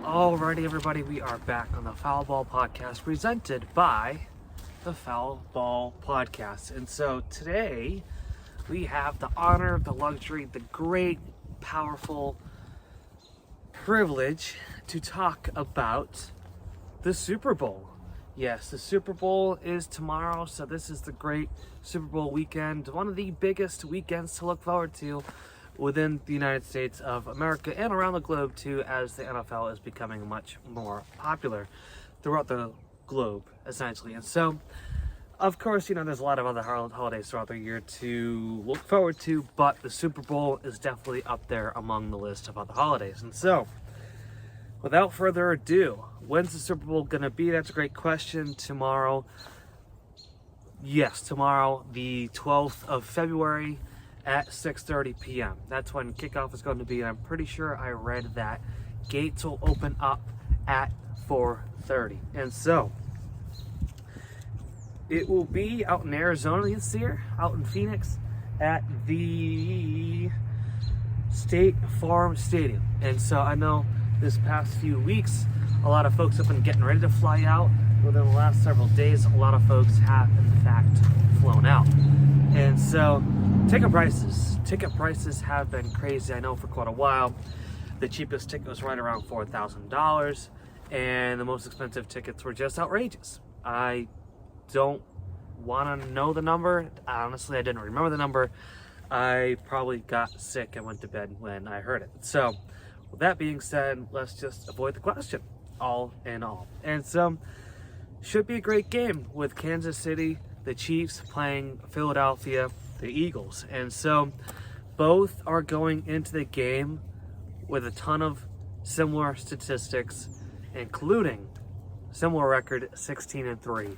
Alrighty, everybody, we are back on the Foul Ball Podcast, presented by the Foul Ball Podcast. And so today we have the honor, the luxury, the great, powerful privilege to talk about the Super Bowl. Yes, the Super Bowl is tomorrow, so this is the great Super Bowl weekend, one of the biggest weekends to look forward to within the United States of America and around the globe too, as the NFL is becoming much more popular throughout the globe, essentially. And so, of course, there's a lot of other holidays throughout the year to look forward to, but the Super Bowl is definitely up there among the list of other holidays. And so, without further ado, when's the Super Bowl gonna be? That's a great question. Tomorrow. Yes, tomorrow, the 12th of February, at 6:30 p.m. That's when kickoff is going to be, and I'm pretty sure I read that gates will open up at 4:30. And so it will be out in Arizona this year, out in Phoenix, at the State Farm Stadium. And so I know this past few weeks, a lot of folks have been getting ready to fly out. Within the last several days, a lot of folks have, in fact, flown out. And so ticket prices have been crazy. I know for quite a while. The cheapest ticket was right around $4,000, and the most expensive tickets were just outrageous. I don't want to know the number. Honestly, I didn't remember the number. I probably got sick and went to bed when I heard it. So, with that being said, let's just avoid the question, all in all. And so, should be a great game with Kansas City, the Chiefs, playing Philadelphia, the Eagles. And so both are going into the game with a ton of similar statistics, including similar record, 16-3.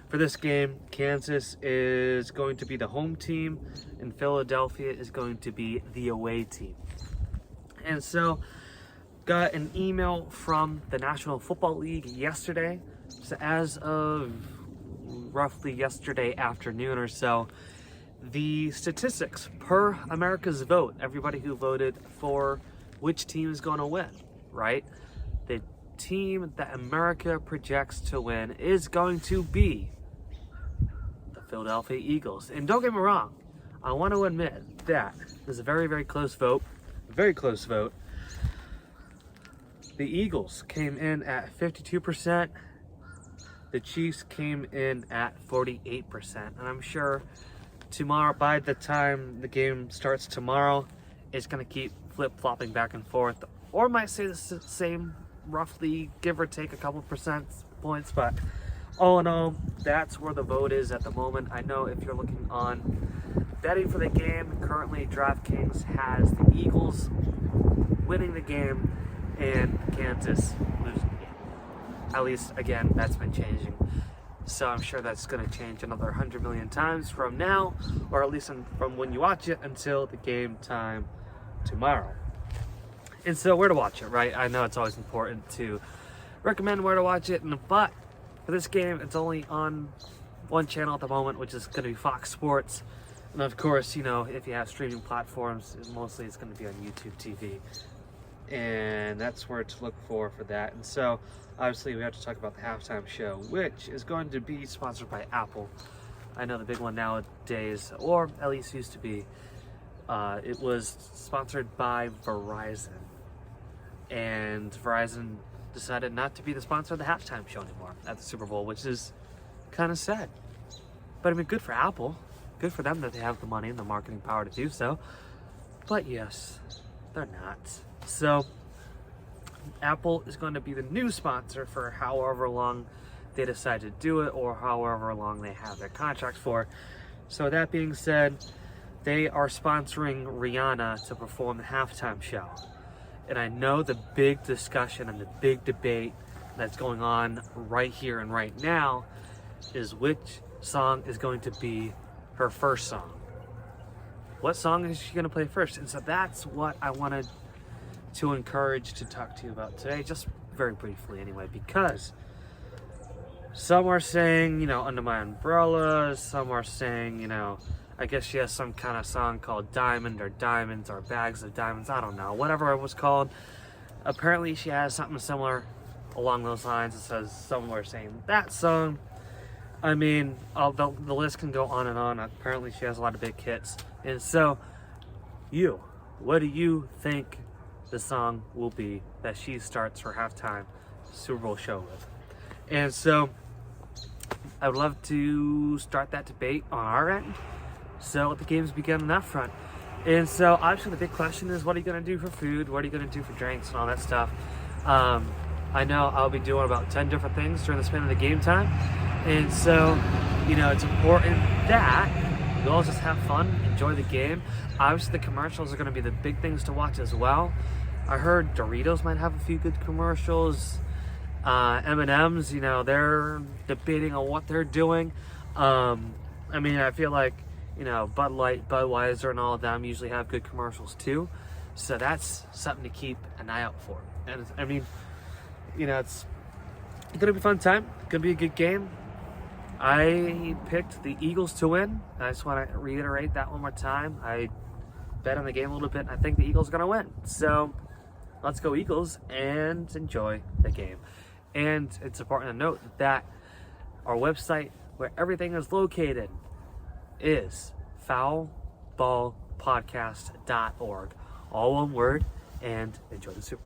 For this game, Kansas is going to be the home team and Philadelphia is going to be the away team. And so got an email from the National Football League yesterday. So as of roughly yesterday afternoon or so, the statistics per America's vote, everybody who voted for which team is going to win, right? The team that America projects to win is going to be the Philadelphia Eagles. And don't get me wrong, I want to admit that it was a very, very close vote. Very close vote. The Eagles came in at 52%. The Chiefs came in at 48%. And I'm sure tomorrow, by the time the game starts tomorrow, it's going to keep flip-flopping back and forth. Or might say the same, roughly, give or take a couple percent points. But all in all, that's where the vote is at the moment. I know if you're looking on betting for the game, currently DraftKings has the Eagles winning the game and Kansas losing the game. At least, again, that's been changing. So I'm sure that's going to change another 100 million times from now, or at least from when you watch it until the game time tomorrow. And so where to watch it, right? I know it's always important to recommend where to watch it, but for this game, it's only on one channel at the moment, which is going to be Fox Sports. And of course, if you have streaming platforms, mostly it's going to be on YouTube TV. And that's where to look for that. And so obviously we have to talk about the halftime show, which is going to be sponsored by Apple. I know the big one nowadays, or at least used to be, it was sponsored by Verizon. And Verizon decided not to be the sponsor of the halftime show anymore at the Super Bowl, which is kind of sad. But I mean, good for Apple. Good for them that they have the money and the marketing power to do so. But yes, they're not. So Apple is going to be the new sponsor for however long they decide to do it, or however long they have their contracts for. So that being said, they are sponsoring Rihanna to perform the halftime show. And I know the big discussion and the big debate that's going on right here and right now is which song is going to be her first song. What song is she going to play first? And so that's what I wanted to encourage to talk to you about today, just very briefly anyway, because some are saying, Under My Umbrella, some are saying, I guess she has some kind of song called Diamond or Diamonds or Bags of Diamonds, I don't know, whatever it was called. apparently she has something similar along those lines. It says somewhere saying that song. I mean, the list can go on and on. Apparently she has a lot of big hits. And so, what do you think the song will be that she starts her halftime Super Bowl show with? And so, I would love to start that debate on our end. So let the games begin on that front. And so obviously the big question is, what are you going to do for food? What are you going to do for drinks and all that stuff? I know I'll be doing about 10 different things during the span of the game time. And so, it's important that we all just have fun, enjoy the game. Obviously the commercials are going to be the big things to watch as well. I heard Doritos might have a few good commercials. M&M's, they're debating on what they're doing. I feel like, Bud Light, Budweiser, and all of them usually have good commercials too. So that's something to keep an eye out for. And it's going to be a fun time. Going to be a good game. I picked the Eagles to win. I just want to reiterate that one more time. I bet on the game a little bit, and I think the Eagles are going to win. So let's go Eagles and enjoy the game. And it's important to note that our website, where everything is located, is foulballpodcast.org. All one word, and enjoy the Super Bowl.